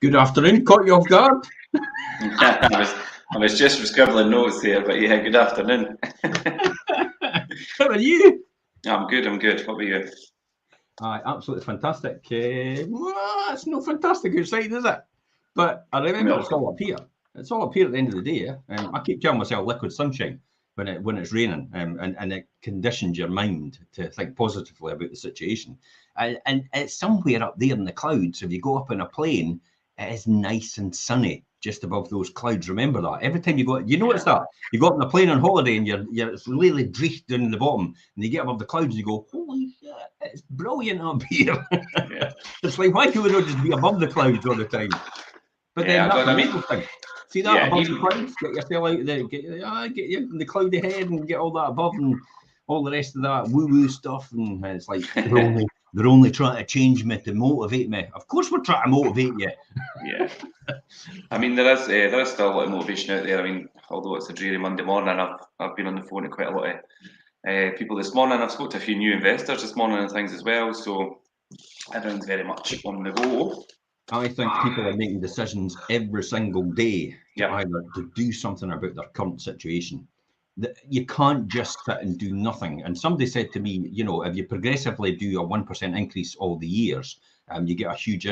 Good afternoon. Caught you off guard. I was just scribbling notes here, but yeah, good afternoon. How are you? I'm good. What about you? Absolutely fantastic. Well, it's not fantastic outside, is it? But I remember No. it's all up here. It's all up here at the end of the day. I keep telling myself liquid sunshine when it's raining, and it conditions your mind to think positively about the situation. And it's somewhere up there in the clouds. If you go up in a plane, it is nice and sunny just above those clouds. Remember that. Every time you go, you notice that you go up on a plane on holiday and you're it's really dreich down in the bottom, and you get above the clouds and you go, holy shit, it's brilliant up here. Yeah. It's like, why can we not just be above the clouds all the time? But then that's the mental thing. See that above the clouds? Get yourself out there, get you in the cloudy head and get all that above and all the rest of that woo-woo stuff. And it's like they're only trying to change me to motivate me. Of course we're trying to motivate you. Yeah. I mean, there is still a lot of motivation out there. I mean, although it's a dreary Monday morning, I've been on the phone to quite a lot of people this morning. I've spoken to a few new investors this morning and things as well. So everyone's very much on the go. I think people are making decisions every single day to Yeah. either to do something about their current situation. You can't just sit and do nothing. And somebody said to me, you know, if you progressively do a 1% increase all the years, you get a huge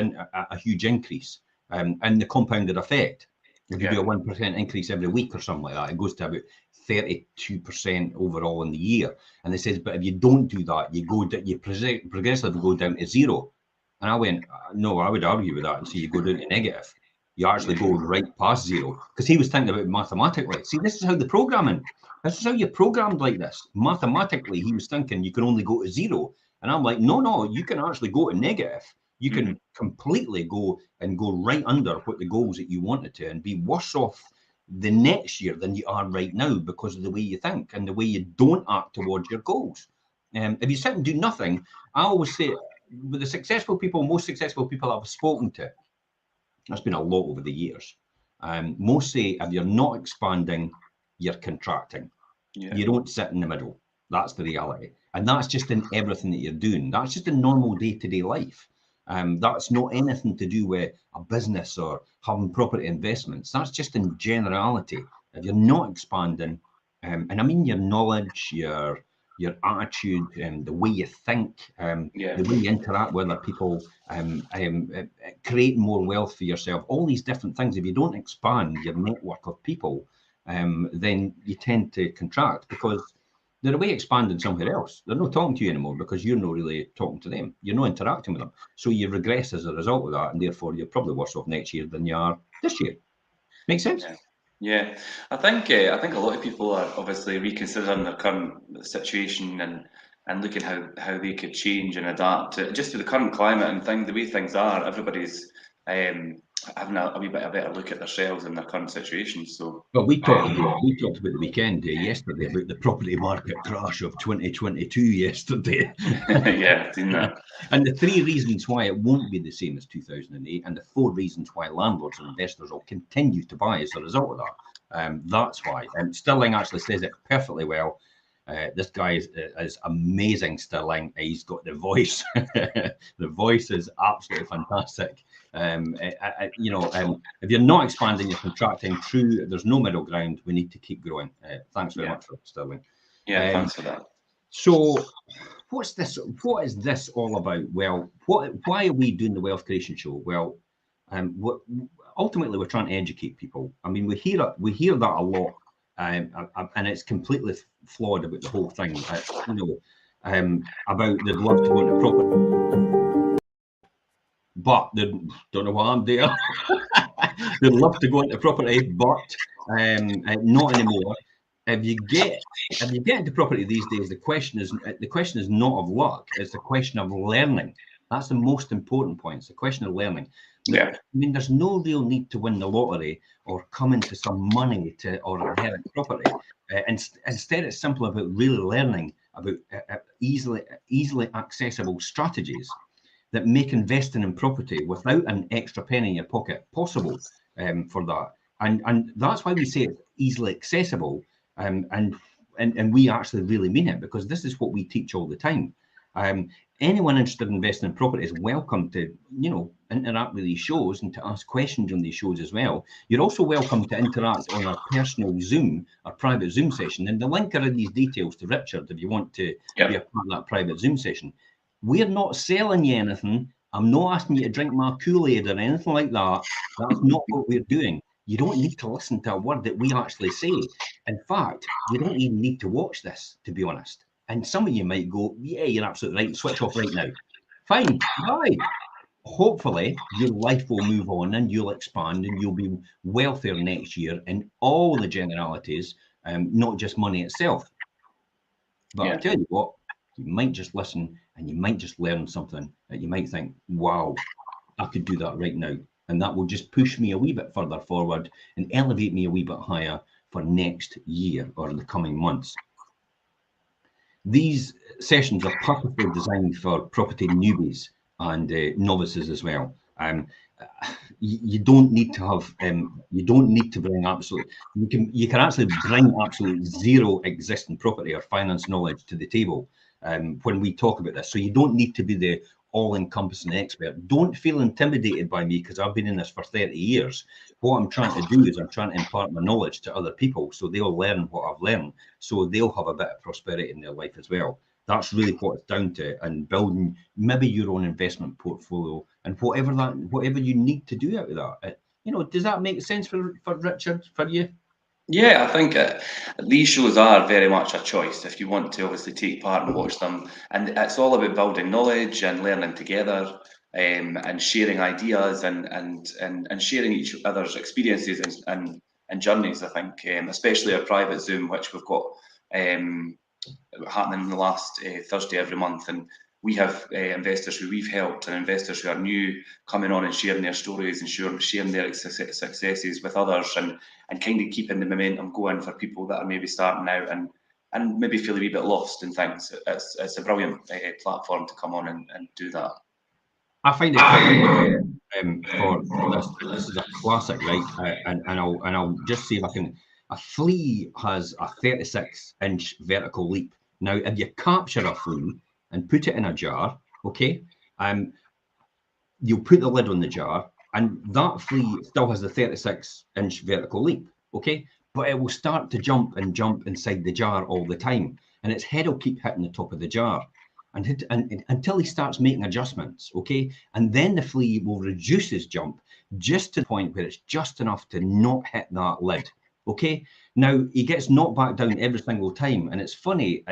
increase. And the compounded effect, if you do a 1% increase every week or something like that, it goes to about 32% overall in the year. And they says, but if you don't do that, you progressively go down to zero. And I went, no, I would argue with that and say you go down to negative. You actually go right past zero, because he was thinking about mathematically. See, this is how the programming. This is how you're programmed like this. Mathematically, he was thinking you can only go to zero. And I'm like, no, you can actually go to negative. You can completely go right under what the goals that you wanted to and be worse off the next year than you are right now because of the way you think and the way you don't act towards your goals. If you sit and do nothing, I always say, with the successful people, most successful people I've spoken to, that's been a lot over the years. Most say if you're not expanding, you're contracting. Yeah. You don't sit in the middle. That's the reality. And that's just in everything that you're doing. That's just in normal day-to-day life. That's not anything to do with a business or having property investments. That's just in generality. If you're not expanding, and I mean your knowledge, your attitude, the way you think, the way you interact with other people, create more wealth for yourself, all these different things. If you don't expand your network of people, then you tend to contract because they're away expanding somewhere else. They're not talking to you anymore because you're not really talking to them. You're not interacting with them. So you regress as a result of that, and therefore you're probably worse off next year than you are this year. Make sense? Yeah. I think a lot of people are obviously reconsidering their current situation and looking how they could change and adapt to the current climate and the way things are. Everybody's having a wee bit of a better look at themselves and their current situation. So, well, we talked about the weekend yesterday about the property market crash of 2022 yesterday. Yeah, I've seen that. And the 3 reasons why it won't be the same as 2008, and the 4 reasons why landlords and investors will continue to buy as a result of that. That's why. And Sterling actually says it perfectly well. This guy is amazing, Sterling. He's got the voice. The voice is absolutely fantastic. If you're not expanding, you're contracting. True, there's no middle ground. We need to keep growing. Thanks very much for Sterling. Yeah, thanks for that. So, what's this? What is this all about? Well, why are we doing the Wealth Creation Show? Well, ultimately we're trying to educate people. I mean, we hear that a lot. And it's completely flawed about the whole thing. About they'd love to go into property, but they don't know why I'm there. They'd love to go into property, but not anymore. If you get into property these days, the question is not of luck. It's a question of learning. That's the most important point. It's a question of learning. Yeah. I mean, there's no real need to win the lottery or come into some money or inherit property. Instead, it's simply about really learning about easily accessible strategies that make investing in property without an extra penny in your pocket possible for that. And that's why we say it's easily accessible. And we actually really mean it, because this is what we teach all the time. anyone interested in investing in property is welcome to, you know, interact with these shows and to ask questions on these shows as well. You're also welcome to interact on our personal Zoom, our private Zoom session. And the link are in these details to Richard if you want to be a part of that private Zoom session. We're not selling you anything. I'm not asking you to drink my Kool-Aid or anything like that. That's not what we're doing. You don't need to listen to a word that we actually say. In fact, you don't even need to watch this, to be honest. And some of you might go, yeah, you're absolutely right. Switch off right now. Fine. Bye. Hopefully, your life will move on and you'll expand and you'll be wealthier next year in all the generalities, not just money itself. But I tell you what, you might just listen and you might just learn something that you might think, wow, I could do that right now. And that will just push me a wee bit further forward and elevate me a wee bit higher for next year or the coming months. These sessions are purposely designed for property newbies and novices as well. You don't need to have, you don't need to bring absolute, you can actually bring absolute zero existing property or finance knowledge to the table when we talk about this. So you don't need to be the all-encompassing expert. Don't feel intimidated by me because I've been in this for 30 years. What I'm trying to do is I'm trying to impart my knowledge to other people so they'll learn what I've learned, so they'll have a bit of prosperity in their life as well. That's really what it's down to, and building maybe your own investment portfolio and whatever you need to do out of that. You know, does that make sense for Richard, for you? Yeah, I think these shows are very much a choice if you want to obviously take part and watch them. And it's all about building knowledge and learning together, and sharing ideas and sharing each other's experiences and journeys, I think, especially our private Zoom, which we've got happening in the last Thursday every month. And we have investors who we've helped and investors who are new coming on and sharing their stories and sharing their successes with others, and kind of keeping the momentum going for people that are maybe starting out and maybe feel a wee bit lost in things. It's a brilliant platform to come on and do that. I find it quite for this. This is a classic, right? And I'll just see if I can. A flea has a 36-inch vertical leap. Now, if you capture a flea and put it in a jar, okay, you'll put the lid on the jar, and that flea still has the 36-inch vertical leap, okay, but it will start to jump and jump inside the jar all the time, and its head will keep hitting the top of the jar, and until he starts making adjustments, okay, and then the flea will reduce his jump just to the point where it's just enough to not hit that lid. Okay, now he gets knocked back down every single time, and it's funny.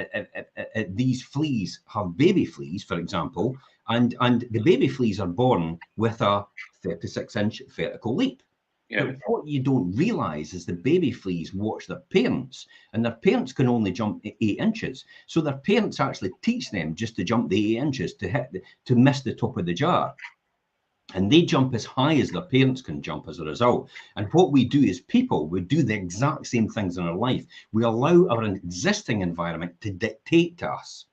These fleas have baby fleas, for example, and the baby fleas are born with a 36-inch vertical leap. Yeah. But what you don't realise is the baby fleas watch their parents, and their parents can only jump 8 inches. So their parents actually teach them just to jump the 8 inches to miss the top of the jar. And they jump as high as their parents can jump as a result. And what we do as people, we do the exact same things in our life. We allow our existing environment to dictate to us.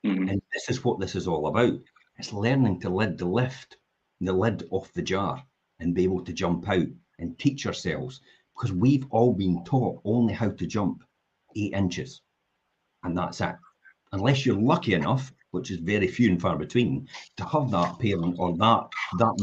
Mm-hmm. And this is what this is all about. It's learning to lift the lid off the jar and be able to jump out and teach ourselves, because we've all been taught only how to jump 8 inches. And that's it. Unless you're lucky enough, which is very few and far between, to have that parent or that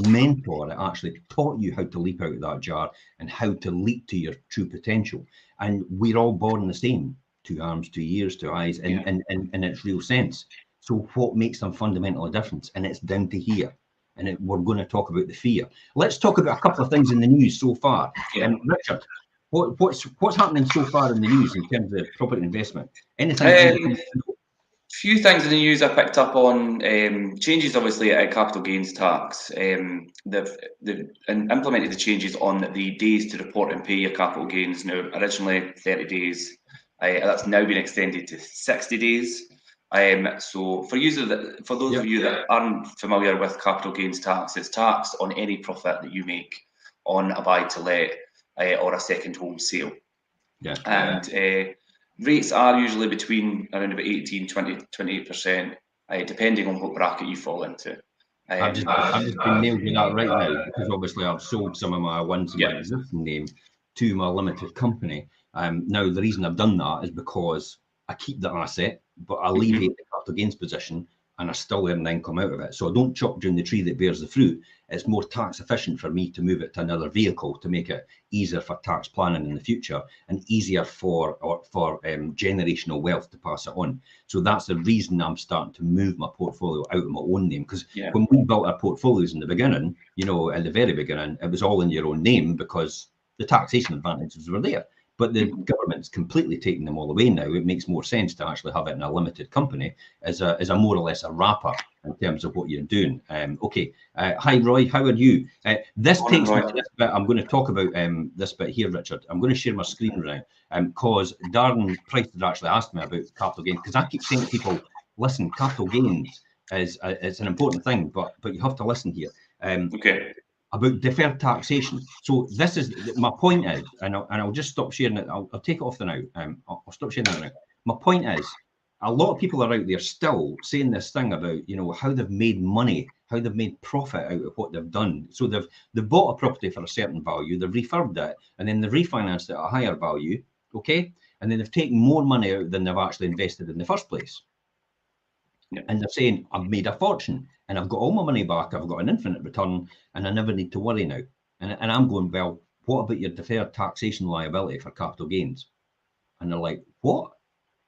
mentor that actually taught you how to leap out of that jar and how to leap to your true potential. And we're all born the same: 2 arms, 2 ears, 2 eyes, in its real sense. So what makes them fundamentally different? And it's down to here. And we're going to talk about the fear. Let's talk about a couple of things in the news so far. Richard, what's happening so far in the news in terms of property investment? Anything? Few things in the news I picked up on. Changes, obviously, at capital gains tax. They've implemented the changes on the days to report and pay your capital gains. Now, originally 30 days. That's now been extended to 60 days. So for those of you that aren't familiar with capital gains tax, it's tax on any profit that you make on a buy-to-let or a second home sale. Yeah. And rates are usually between around about 18, 20, 28%, depending on what bracket you fall into. I've just been nailed with that right now, because obviously I've sold some of my ones in my existing name to my limited company. Now, the reason I've done that is because I keep the asset, but I alleviate the capital gains position, and I still earn income out of it. So I don't chop down the tree that bears the fruit. It's more tax efficient for me to move it to another vehicle to make it easier for tax planning in the future and easier for generational wealth to pass it on. So that's the reason I'm starting to move my portfolio out of my own name. Because when we built our portfolios in the beginning, you know, at the very beginning, it was all in your own name because the taxation advantages were there. But the government's completely taken them all away now. It makes more sense to actually have it in a limited company as a more or less a wrapper in terms of what you're doing. Okay. Hi, Roy. How are you? This takes me to this bit. I'm going to talk about this bit here, Richard. I'm going to share my screen now because Darren Price had actually asked me about capital gains, because I keep saying to people, listen, capital gains is it's an important thing, but you have to listen here. Okay. About deferred taxation. So this is my point is, and I'll just stop sharing it. I'll take it off the now. I'll stop sharing that now. My point is, a lot of people are out there still saying this thing about, you know, how they've made money, how they've made profit out of what they've done. So they've bought a property for a certain value, they've refurbed it, and then they've refinanced it at a higher value, okay? And then they've taken more money out than they've actually invested in the first place. And they're saying, I've made a fortune and I've got all my money back, I've got an infinite return, and I never need to worry now. And I'm going, well, what about your deferred taxation liability for capital gains? And they're like, what?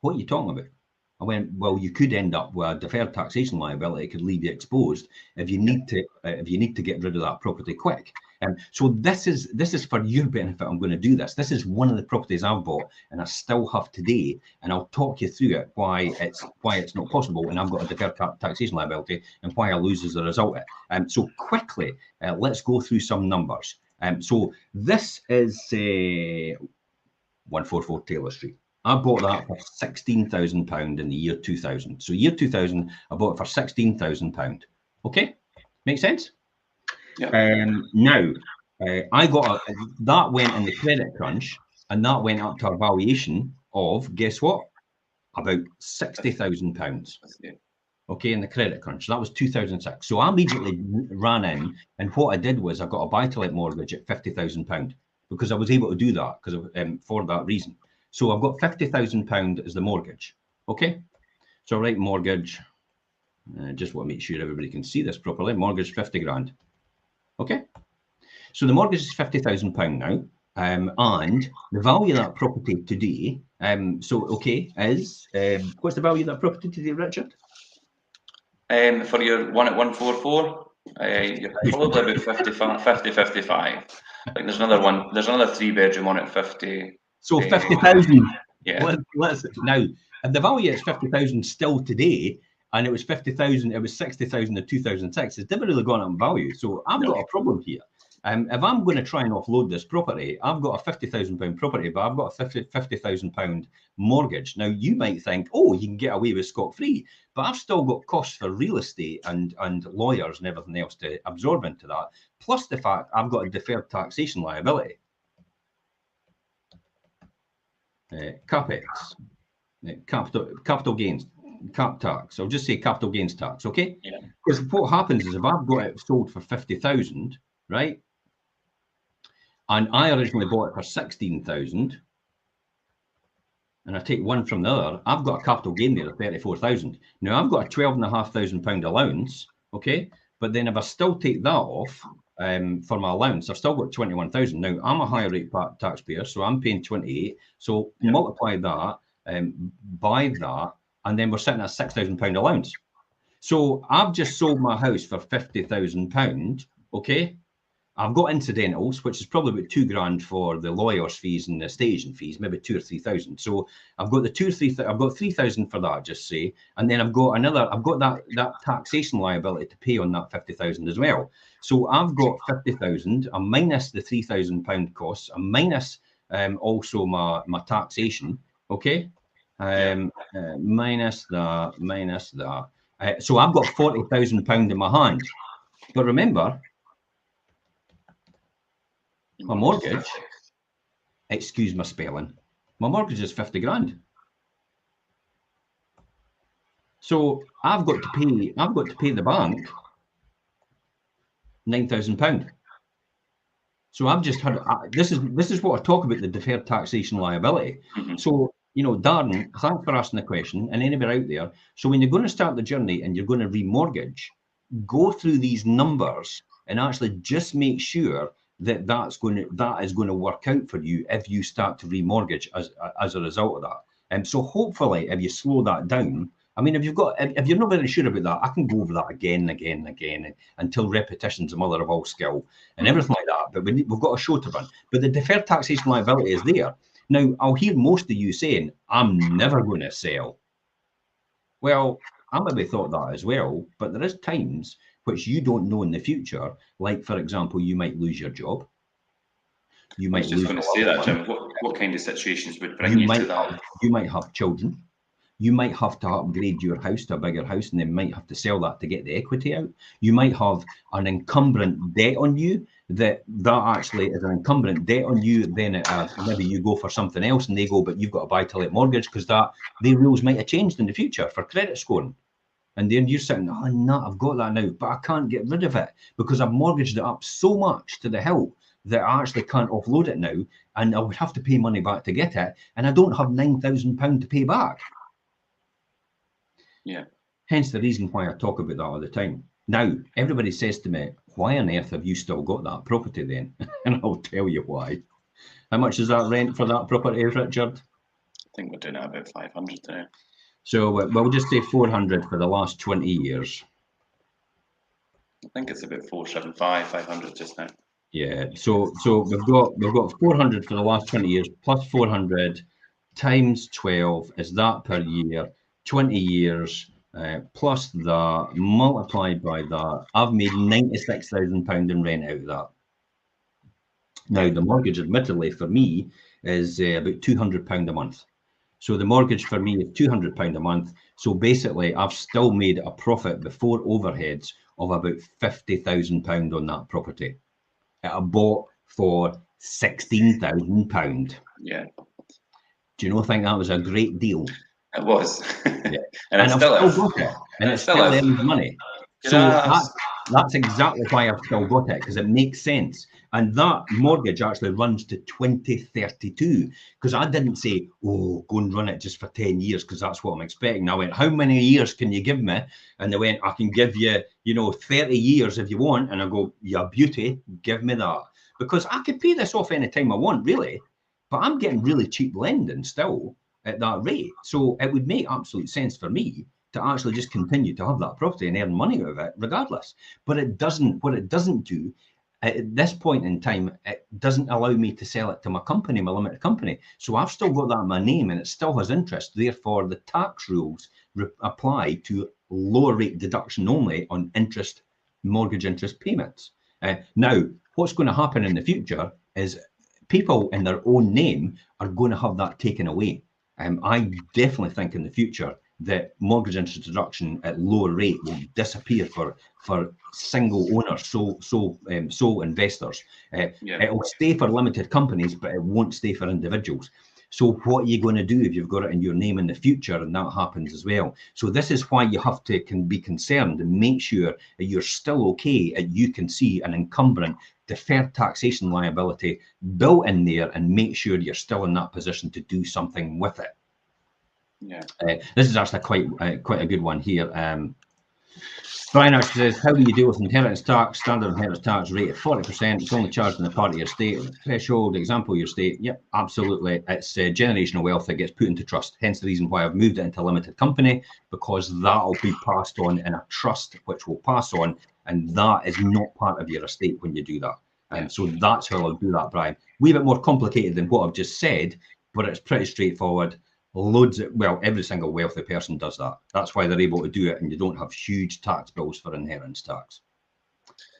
What are you talking about? I went, well, you could end up with a deferred taxation liability, could leave you exposed if you need to get rid of that property quick. So this is for your benefit. I'm going to do this. This is one of the properties I've bought and I still have today, and I'll talk you through it, why it's not possible, and I've got a deferred taxation liability, and why I lose as a result of it. So quickly, let's go through some numbers. So this is 144 Taylor Street. I bought that for £16,000 in the year 2000. So year 2000, I bought it for £16,000. Okay, make sense? Yeah. Now, I got that went in the credit crunch, and that went up to a valuation of, guess what? About £60,000. Okay, in the credit crunch. That was 2006. So I immediately ran in, and what I did was I got a buy-to-let mortgage at £50,000 because I was able to do that for that reason. So I've got £50,000 as the mortgage. Okay, so I write mortgage. Just want to make sure everybody can see this properly. Mortgage 50 grand. Okay, so the mortgage is £50,000 now, and the value of that property today. Is what's the value of that property today, Richard? For your one at 144, you're probably about 55. I think there's another one. There's another 3-bedroom on at 50. So 50,000. Yeah. Now, if the value is 50,000 still today, and it was 50,000, it was 60,000 in 2006. It's never really gone up in value. So I've got a problem here. If I'm going to try and offload this property, I've got a £50,000 property, but I've got a £50,000 mortgage. Now you might think, oh, you can get away with scot-free, but I've still got costs for real estate and lawyers and everything else to absorb into that. Plus the fact I've got a deferred taxation liability. CapEx, capital gains, cap tax. I'll just say capital gains tax, okay? Yeah. Because what happens is if I've got it sold for 50,000, right? And I originally bought it for 16,000, and I take one from the other, I've got a capital gain there of 34,000. Now I've got a £12,500 allowance, okay? But then if I still take that off for my allowance, I've still got 21,000. Now I'm a higher rate taxpayer, so I'm paying 28. So multiply that by that, and then we're sitting at a £6,000 allowance. So I've just sold my house for £50,000, okay? I've got incidentals, which is probably about £2,000 for the lawyer's fees and the staging fees, maybe 2,000 or 3,000. So I've got I've got 3,000 for that, just say, and then I've got that taxation liability to pay on that 50,000 as well. So I've got 50,000. I'm minus the £3,000 costs. I'm minus also my taxation. Okay, minus that. So I've got £40,000 in my hand. But remember, my mortgage, excuse my spelling, my mortgage is 50 grand. So I've got to pay the bank £9,000. So I've just had this is what I talk about, the deferred taxation liability. So you know, Darren, thanks for asking the question, and anybody out there. So when you're going to start the journey and you're going to remortgage, go through these numbers and actually just make sure that that is going to work out for you if you start to remortgage as a result of that. And so hopefully, if you slow that down, I mean, if you're not very sure about that, I can go over that again and again and again until repetition's the mother of all skill and everything like that. But we've got a show to run. But the deferred taxation liability is there. Now, I'll hear most of you saying, I'm never going to sell. Well, I maybe thought that as well, but there is times which you don't know in the future. Like, for example, you might lose your job. You might lose. I was just going to say that, Jim. What kind of situations would bring you to that? You might have children. You might have to upgrade your house to a bigger house, and then might have to sell that to get the equity out. You might have an encumbrant debt on you that actually is an encumbrant debt on you. Then maybe you go for something else, and they go, but you've got a buy-to-let mortgage because their rules might have changed in the future for credit scoring. And then you're sitting, oh no, I've got that now, but I can't get rid of it because I've mortgaged it up so much to the hilt that I actually can't offload it now, and I would have to pay money back to get it, and I don't have £9,000 to pay back. Yeah. Hence the reason why I talk about that all the time. Now, everybody says to me, why on earth have you still got that property then? And I'll tell you why. How much is that rent for that property, Richard? I think we're doing it about 500 now. So we'll just say 400 for the last 20 years. I think it's about 475, 500 just now. Yeah, so we've got 400 for the last 20 years plus 400 times 12 is that per year, 20 years plus that multiplied by that. I've made £96,000 in rent out of that. Now the mortgage, admittedly, for me is about £200 a month. So the mortgage for me is £200 a month. So basically, I've still made a profit before overheads of about £50,000 on that property. I bought for £16,000. Yeah. Do you not think that was a great deal? It was. Yeah. and I've still got it. And it still earns money. So that's exactly why I've still got it, because it makes sense. And that mortgage actually runs to 2032, because I didn't say, oh, go and run it just for 10 years, because that's what I'm expecting. I went, how many years can you give me? And they went, I can give you, 30 years if you want. And I go, yeah, beauty, give me that. Because I could pay this off anytime I want, really. But I'm getting really cheap lending still at that rate. So it would make absolute sense for me to actually just continue to have that property and earn money out of it regardless. But it doesn't, what it doesn't do at this point in time, it doesn't allow me to sell it to my company, my limited company. So I've still got that in my name and it still has interest. Therefore, the tax rules apply to lower rate deduction only on interest, mortgage interest payments. Now, what's going to happen in the future is people in their own name are going to have that taken away. I definitely think in the future that mortgage interest deduction at lower rate will disappear for single owners, sole investors. It will stay for limited companies, but it won't stay for individuals. So what are you going to do if you've got it in your name in the future and that happens as well? So this is why you have to be concerned and make sure that you're still okay and you can see an encumbrant deferred taxation liability built in there and make sure you're still in that position to do something with it. Yeah. This is actually quite a good one here. Brian actually says, how do you deal with inheritance tax? Standard inheritance tax rate of 40%. It's only charged in the part of your estate. Threshold, example, your estate. Yep, absolutely. It's generational wealth that gets put into trust. Hence the reason why I've moved it into a limited company, because that'll be passed on in a trust, which will pass on. And that is not part of your estate when you do that. And so that's how I'll do that, Brian. Wee bit more complicated than what I've just said, but it's pretty straightforward. Every single wealthy person does that. That's why they're able to do it, and you don't have huge tax bills for inheritance tax.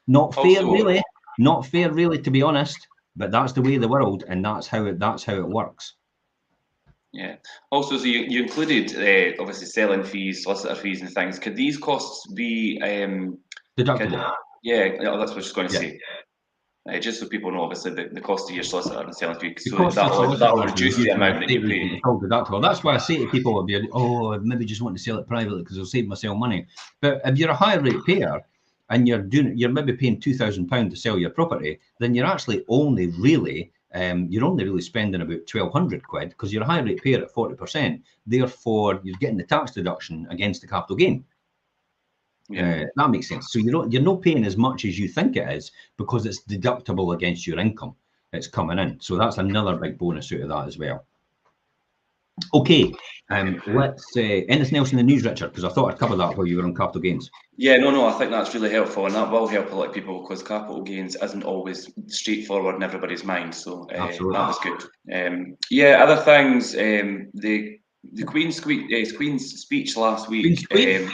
Not fair, really. Not fair, really, to be honest. But that's the way of the world, and that's how it works. Yeah. Also, so you included obviously selling fees, solicitor fees, and things. Could these costs be deductible? That's what I was just going to say. Just so people know, obviously, the cost of your solicitor and selling fee, so that will reduce the amount that you pay. Deductible. That's why I say to people, I maybe just want to sell it privately because it'll save myself money. But if you're a higher rate payer and you're maybe paying £2,000 to sell your property, then you're actually only really you're only really spending about 1,200 quid because you're a high rate payer at 40%. Therefore, you're getting the tax deduction against the capital gain. Yeah. That makes sense. So you're not paying as much as you think it is because it's deductible against your income. It's coming in. So that's another big bonus out of that as well. Okay, let's anything else in the news, Richard? Because I thought I'd cover that while you were on capital gains. Yeah, no, I think that's really helpful, and that will help a lot of people because capital gains isn't always straightforward in everybody's mind. So that was good. Yeah, other things. The Queen's speech last week. The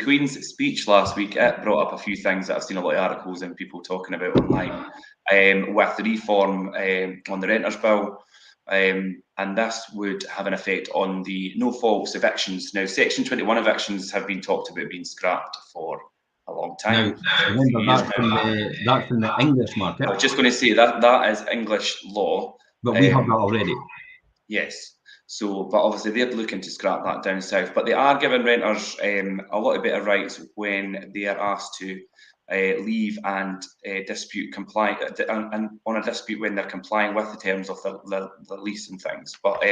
Queen's speech last week. It brought up a few things that I've seen a lot of articles and people talking about online. With the reform on the renters bill. And this would have an effect on the no-faults evictions. Now, Section 21 evictions have been talked about being scrapped for a long time. Now, remember that's in the English market. I was just going to say that is English law. But we have that already. Yes. So, but obviously they're looking to scrap that down south. But they are giving renters a lot of better rights when they are asked to leave and dispute comply and on a dispute when they're complying with the terms of the lease and things. But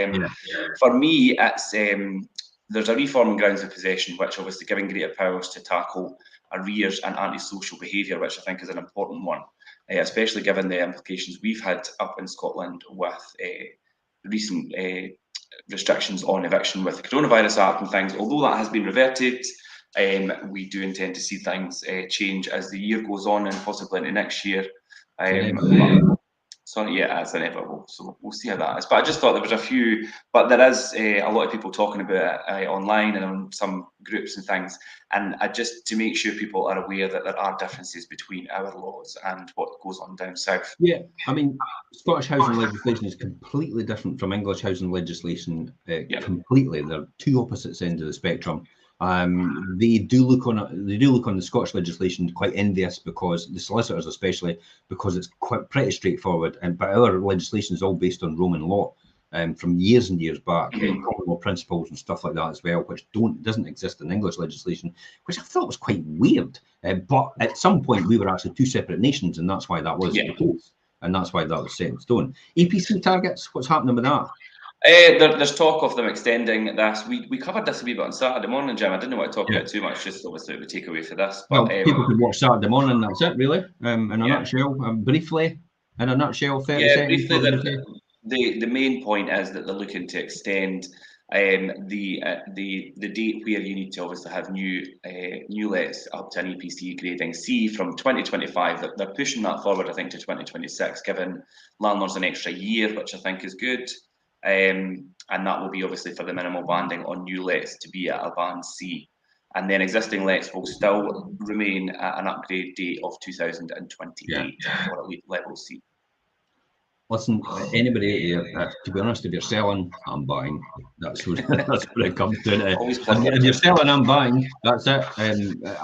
for me, it's there's a reform on grounds of possession, which obviously giving greater powers to tackle arrears and antisocial behaviour, which I think is an important one, especially given the implications we've had up in Scotland with recent restrictions on eviction with the Coronavirus Act and things. Although that has been reverted, we do intend to see things change as the year goes on and possibly into next year. So yeah, it's inevitable. So we'll see how that is. But I just thought there was a few, but there is a lot of people talking about it online and on some groups and things. And just to make sure people are aware that there are differences between our laws and what goes on down south. Yeah, I mean, Scottish housing legislation is completely different from English housing legislation. Completely, they're two opposite ends of the spectrum. They do look on the Scottish legislation quite envious because the solicitors, especially, because it's pretty straightforward. But our legislation is all based on Roman law, from years and years back, common law principles and stuff like that as well, which doesn't exist in English legislation, which I thought was quite weird. But at some point, we were actually two separate nations, and that's why that was the case, and that's why that was set in stone. EPC targets, what's happening with that? There's talk of them extending this. We covered this a wee bit on Saturday morning, Jim. I didn't want to talk about it too much, just obviously the takeaway for this. But, well, people can watch Saturday morning. That's it, really. In a nutshell, briefly. In a nutshell, 30 seconds. Briefly, the main point is that they're looking to extend the date where you need to obviously have new lets up to an EPC grading C from 2025. They're pushing that forward, I think, to 2026, giving landlords an extra year, which I think is good. And that will be obviously for the minimal banding on new lets to be at a band C. And then existing lets will still remain at an upgrade date of 2028 for a level C. Listen, anybody out there, to be honest, if you're selling, I'm buying. That's what it comes to. If you're selling, I'm buying. That's it.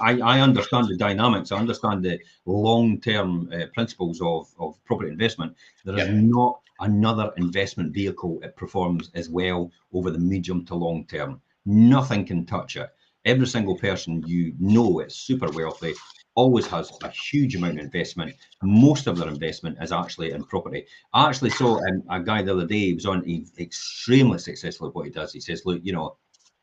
I understand the dynamics. I understand the long-term principles of property investment. There is not another investment vehicle that performs as well over the medium to long term. Nothing can touch it. Every single person you know is super wealthy, always has a huge amount of investment. Most of their investment is actually in property. I actually saw a guy the other day, he was on, he's extremely successful at what he does. He says, look, you know,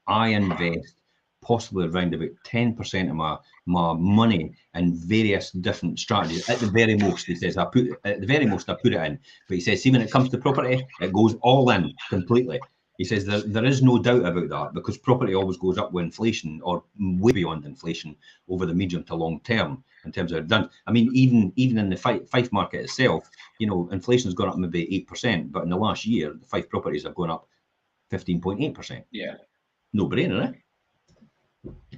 I invest possibly around about 10% of my money in various different strategies. At the very most, he says, I put it in. But he says, see, when it comes to property, it goes all in completely. He says there is no doubt about that because property always goes up with inflation or way beyond inflation over the medium to long term in terms of returns. I mean, even in the Fife market itself, you know, inflation's gone up maybe 8%, but in the last year, the Fife properties have gone up 15.8%. Yeah. No brainer, eh?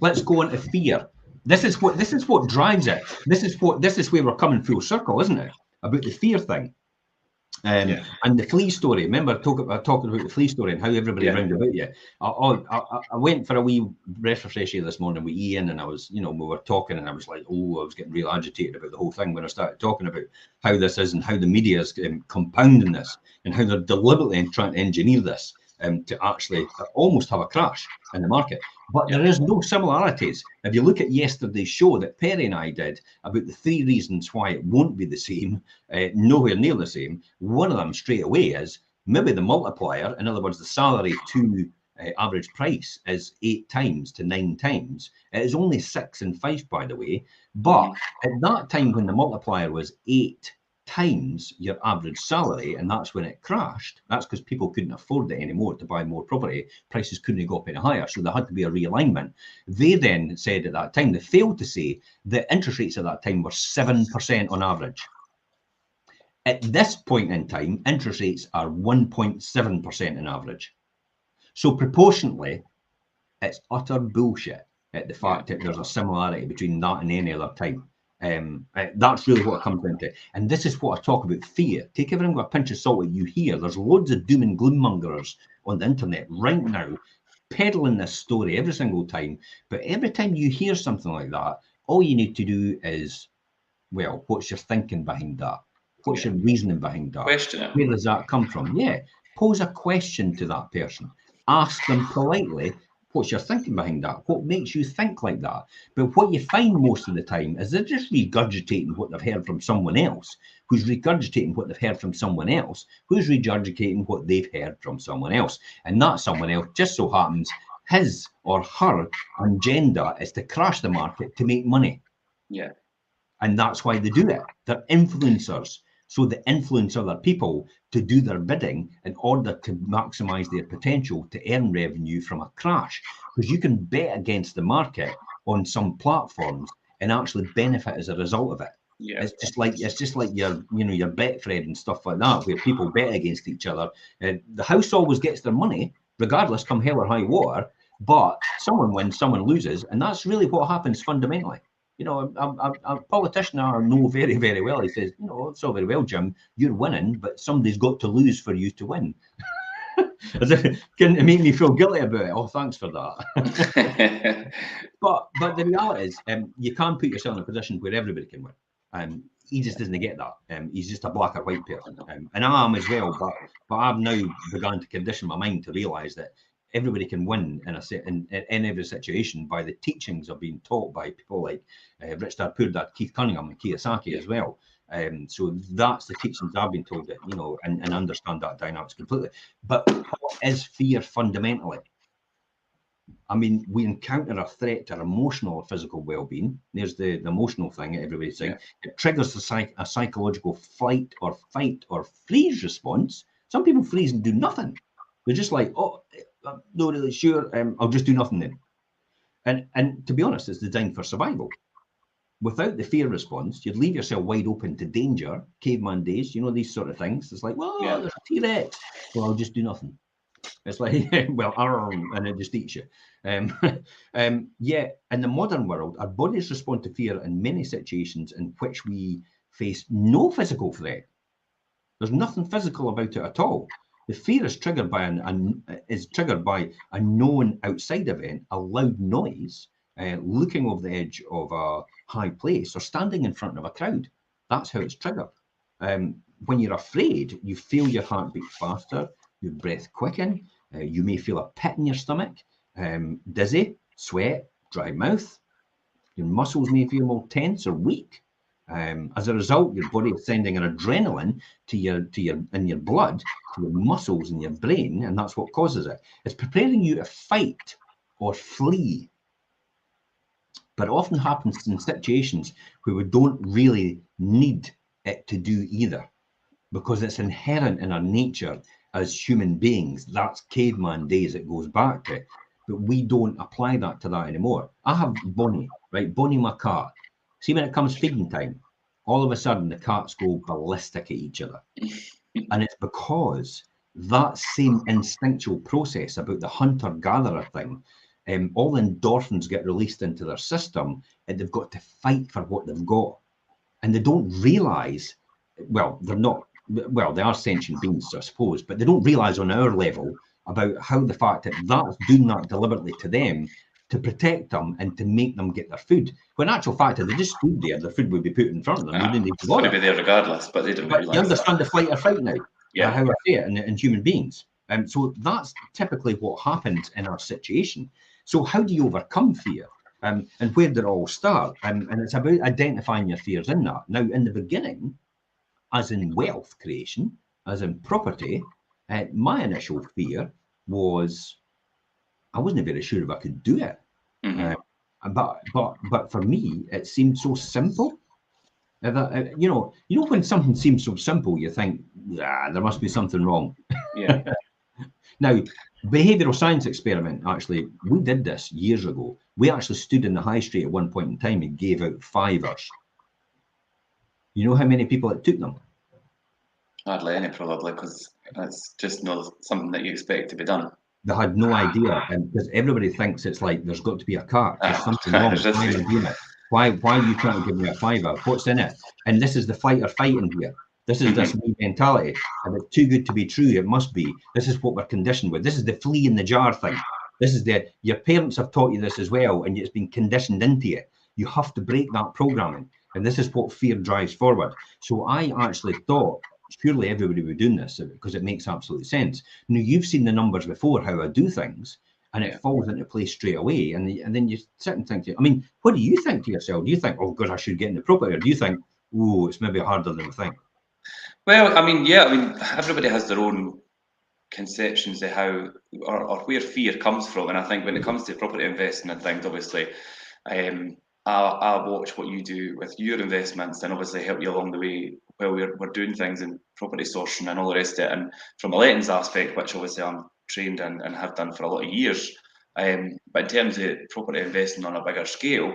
Let's go on to F.E.A.R. This is what drives it. This is where we're coming full circle, isn't it? About the F.E.A.R. thing. And the flea story. Remember talking about the flea story and how everybody round about you. I went for a wee breath of fresh air this morning with Ian, and I was, you know, we were talking, and I was like, I was getting real agitated about the whole thing when I started talking about how this is and how the media is compounding this and how they're deliberately trying to engineer this to actually almost have a crash in the market. But there is no similarities. If you look at yesterday's show that Perry and I did about the 3 reasons why it won't be the same, nowhere near the same, one of them straight away is maybe the multiplier, in other words, the salary to average price is 8 times to 9 times. It is only 6 and 5, by the way. But at that time when the multiplier was 8 times your average salary, and that's when it crashed, that's because people couldn't afford it anymore to buy more property. Prices couldn't go up any higher, so there had to be a realignment. They then said at that time, they failed to say that interest rates at that time were 7% on average. At this point in time, interest rates are 1.7% on average. So proportionately, it's utter bullshit at the fact that there's a similarity between that and any other time. That's really what it comes down to. And this is what I talk about fear. Take everything with a pinch of salt that you hear. There's loads of doom and gloom mongers on the internet right now, peddling this story every single time. But every time you hear something like that, all you need to do is, well, what's your thinking behind that? What's your reasoning behind that? Question it. Where does that come from? Yeah, pose a question to that person. Ask them politely, what's your thinking behind that? What makes you think like that? But what you find most of the time is they're just regurgitating what they've heard from someone else, who's regurgitating what they've heard from someone else, who's regurgitating what they've heard from someone else. And that someone else just so happens his or her agenda is to crash the market to make money. Yeah. And that's why they do it. They're influencers. So they influence other people to do their bidding in order to maximize their potential to earn revenue from a crash. Because you can bet against the market on some platforms and actually benefit as a result of it. Yeah. It's just like your, you know, your Betfred and stuff like that, where people bet against each other. The house always gets their money, regardless, come hell or high water. But someone wins, someone loses, and that's really what happens fundamentally. You know, a politician I know very, very well. He says, you know, it's all very well, Jim, you're winning, but somebody's got to lose for you to win. As if it can make me feel guilty about it. Oh, thanks for that. but the reality is, you can't put yourself in a position where everybody can win. He just doesn't get that. He's just a black or white person, and I am as well. But I've now begun to condition my mind to realise that everybody can win in every situation by the teachings of being taught by people like Rich Dad Poor Dad, Keith Cunningham, and Kiyosaki as well. So that's the teachings I've been told, that, you know, and understand that dynamics completely. But what is fear fundamentally? I mean, we encounter a threat to our emotional or physical well-being. There's the emotional thing that everybody's saying. Yeah. It triggers a psychological flight or fight or freeze response. Some people freeze and do nothing. They're just like, oh, I'm not really sure. I'll just do nothing then. And to be honest, it's designed for survival. Without the fear response, you'd leave yourself wide open to danger, caveman days, you know, these sort of things. It's like, well, there's a T-Rex. Well, I'll just do nothing. It's like, well, and it just eats you. Yeah, in the modern world, our bodies respond to fear in many situations in which we face no physical threat. There's nothing physical about it at all. The fear is triggered by a known outside event, a loud noise, looking over the edge of a high place, or standing in front of a crowd. That's how it's triggered. When you're afraid, you feel your heart beat faster, your breath quicken, you may feel a pit in your stomach, dizzy, sweat, dry mouth. Your muscles may feel more tense or weak. As a result, your body is sending an adrenaline to your blood, to your muscles and your brain, and that's what causes it. It's preparing you to fight or flee. But it often happens in situations where we don't really need it to do either, because it's inherent in our nature as human beings. That's caveman days it goes back to, but we don't apply that to that anymore. I have Bonnie, right? Bonnie, my cat. See, when it comes feeding time, all of a sudden the cats go ballistic at each other. And it's because that same instinctual process about the hunter-gatherer thing, all the endorphins get released into their system, and they've got to fight for what they've got. And they don't realise, well, they are sentient beings, I suppose, but they don't realise on our level about how the fact that that's doing that deliberately to them to protect them and to make them get their food. When in actual fact, if they just stood there, the food would be put in front of them. It's going to be there regardless, but they don't realise. You understand the flight or fight now, how I see it in human beings. So that's typically what happens in our situation. So how do you overcome fear? And where did it all start? And it's about identifying your fears in that. Now, in the beginning, as in wealth creation, as in property, my initial fear was I wasn't very sure if I could do it. But for me, it seemed so simple. You know when something seems so simple, you think, there must be something wrong. Yeah. Now, behavioural science experiment, actually, we did this years ago. We actually stood in the high street at one point in time and gave out fivers. You know how many people it took them? Hardly any, probably, because that's just not something that you expect to be done. They had no idea, because everybody thinks it's like there's got to be a catch. There's something wrong. Why am I doing it? Why are you trying to give me a fiver? What's in it? And this is the fight or fight in here. This is this mentality. If it's too good to be true, it must be. This is what we're conditioned with. This is the flea in the jar thing. This is your parents have taught you this as well, and it's been conditioned into you. You have to break that programming. And this is what fear drives forward. So I actually thought, surely everybody would be doing this because it makes absolute sense. Now, you've seen the numbers before, how I do things, and it falls into place straight away. And then you sit and think, I mean, what do you think to yourself? Do you think, oh, God, I should get into property? Or do you think, oh, it's maybe harder than we think? Well, I mean, yeah, I mean, everybody has their own conceptions of how or where fear comes from. And I think when it comes to property investing and things, obviously, I watch what you do with your investments and obviously help you along the way while we're doing things in property sourcing and all the rest of it. And from a lettings aspect, which obviously I'm trained in and have done for a lot of years, but in terms of property investing on a bigger scale,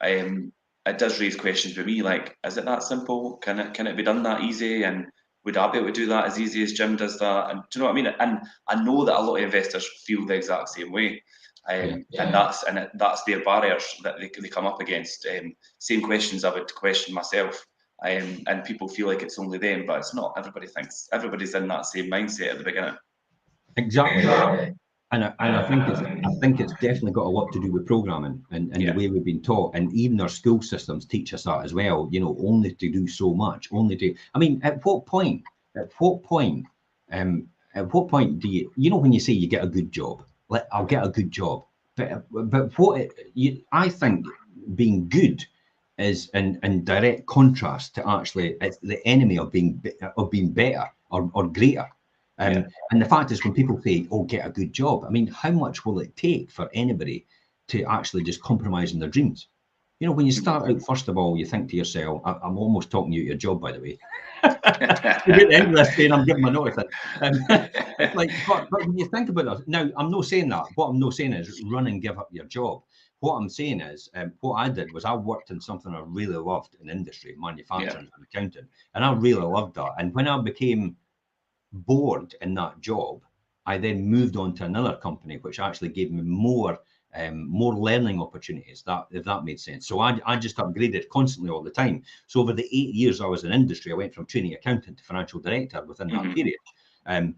it does raise questions with me like, is it that simple? Can it be done that easy? And would I be able to do that as easy as Jim does that? And do you know what I mean? And I know that a lot of investors feel the exact same way. And that's their barriers that they come up against. Same questions I would question myself. And people feel like it's only them, but it's not. Everybody thinks everybody's in that same mindset at the beginning. Exactly. And I think it's definitely got a lot to do with programming and the way we've been taught, and even our school systems teach us that as well. You know, only to do so much, only to. I mean, at what point do you know when you say you get a good job? Like, I'll get a good job, but I think being good is in direct contrast to actually it's the enemy of being better or greater. And the fact is, when people say, oh, get a good job, I mean, how much will it take for anybody to actually just compromise on their dreams? You know, when you start out, first of all, you think to yourself, I'm almost talking you at your job, by the way. You get the end of this saying, I'm giving my notice. It's like, but when you think about that, now, I'm not saying that. What I'm not saying is run and give up your job. What I'm saying is, what I did was I worked in something I really loved in industry, manufacturing and accounting, and I really loved that. And when I became bored in that job, I then moved on to another company, which actually gave me more learning opportunities, if that made sense. So I just upgraded constantly all the time. So over the 8 years I was in industry, I went from trainee accountant to financial director within that period. And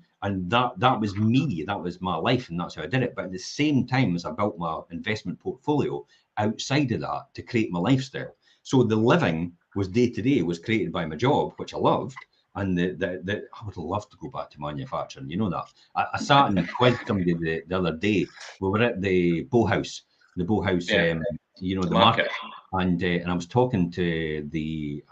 that was me, that was my life, and that's how I did it. But at the same time as I built my investment portfolio outside of that to create my lifestyle. So the living was day to day was created by my job, which I loved. And I would love to go back to manufacturing. You know that. I sat and quizzed somebody the other day. We were at the Bow House, you know, the market. And I was talking to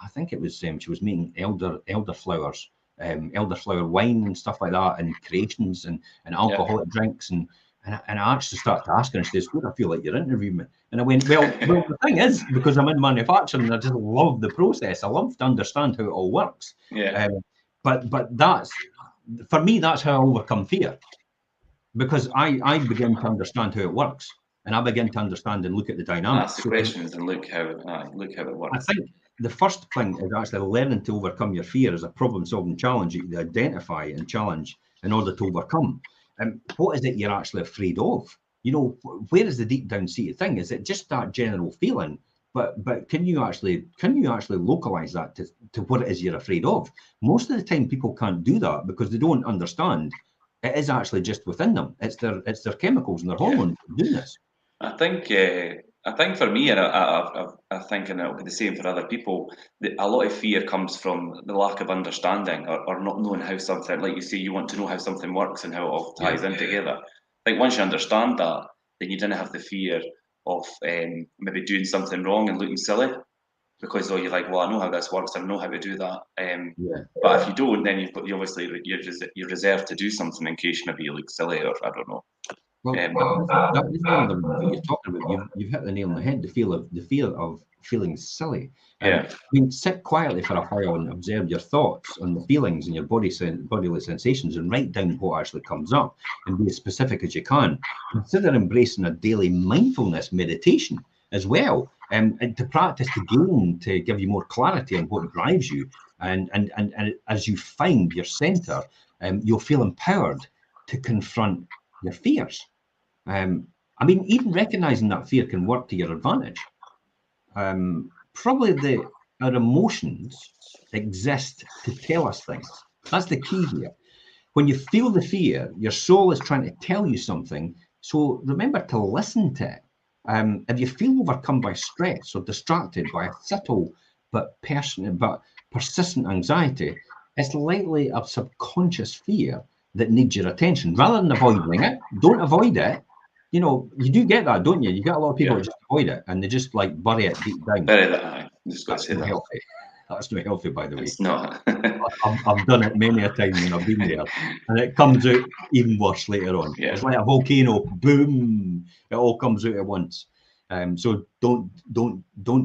I think it was, she was making elderflowers, elderflower wine and stuff like that, and creations and alcoholic drinks. And I actually started to ask her, and she says, "What, I feel like you're interviewing me." And I went, well, the thing is, because I'm in manufacturing, I just love the process. I love to understand how it all works. But that's, for me, that's how I overcome fear. Because I begin to understand how it works. And I begin to understand and look at the dynamics. Ask the questions and look how it works. I think the first thing is actually learning to overcome your fear as a problem-solving challenge you can identify and challenge in order to overcome. And what is it you're actually afraid of? You know, where is the deep down seated thing? Is it just that general feeling? But can you actually localize that to what it is you're afraid of? Most of the time, people can't do that because they don't understand it is actually just within them. It's their chemicals and their hormones doing this. I think for me, and I think, and it'll be the same for other people, a lot of fear comes from the lack of understanding or not knowing how something, like you say, you want to know how something works and how it all ties in together. I think once you understand that, then you didn't have the fear of maybe doing something wrong and looking silly, because you're like, well, I know how this works, I know how to do that. But if you don't, then you obviously you're reserved to do something in case maybe you look silly, or I don't know. Well, that is one of the ones that you're talking about. You've hit the nail on the head. The fear of feeling silly. Yeah. I mean, sit quietly for a while and observe your thoughts and the feelings and your bodily sensations, and write down what actually comes up, and be as specific as you can. Consider embracing a daily mindfulness meditation as well, and to practice to give you more clarity on what drives you, and as you find your center, you'll feel empowered to confront your fears. I mean, even recognizing that fear can work to your advantage. Probably our emotions exist to tell us things. That's the key here. When you feel the fear, your soul is trying to tell you something. So remember to listen to it. If you feel overcome by stress or distracted by a subtle but persistent anxiety, it's likely a subconscious fear that needs your attention. Rather than avoiding it, don't avoid it. You know, you do get that, don't you? You get a lot of people that just avoid it and they just like bury it deep down. Bury that. I just got That's to say not that. healthy. That's not healthy, by the way. It's not. I've done it many a time when I've been there, and it comes out even worse later on. Yeah. It's like a volcano, boom! It all comes out at once. So don't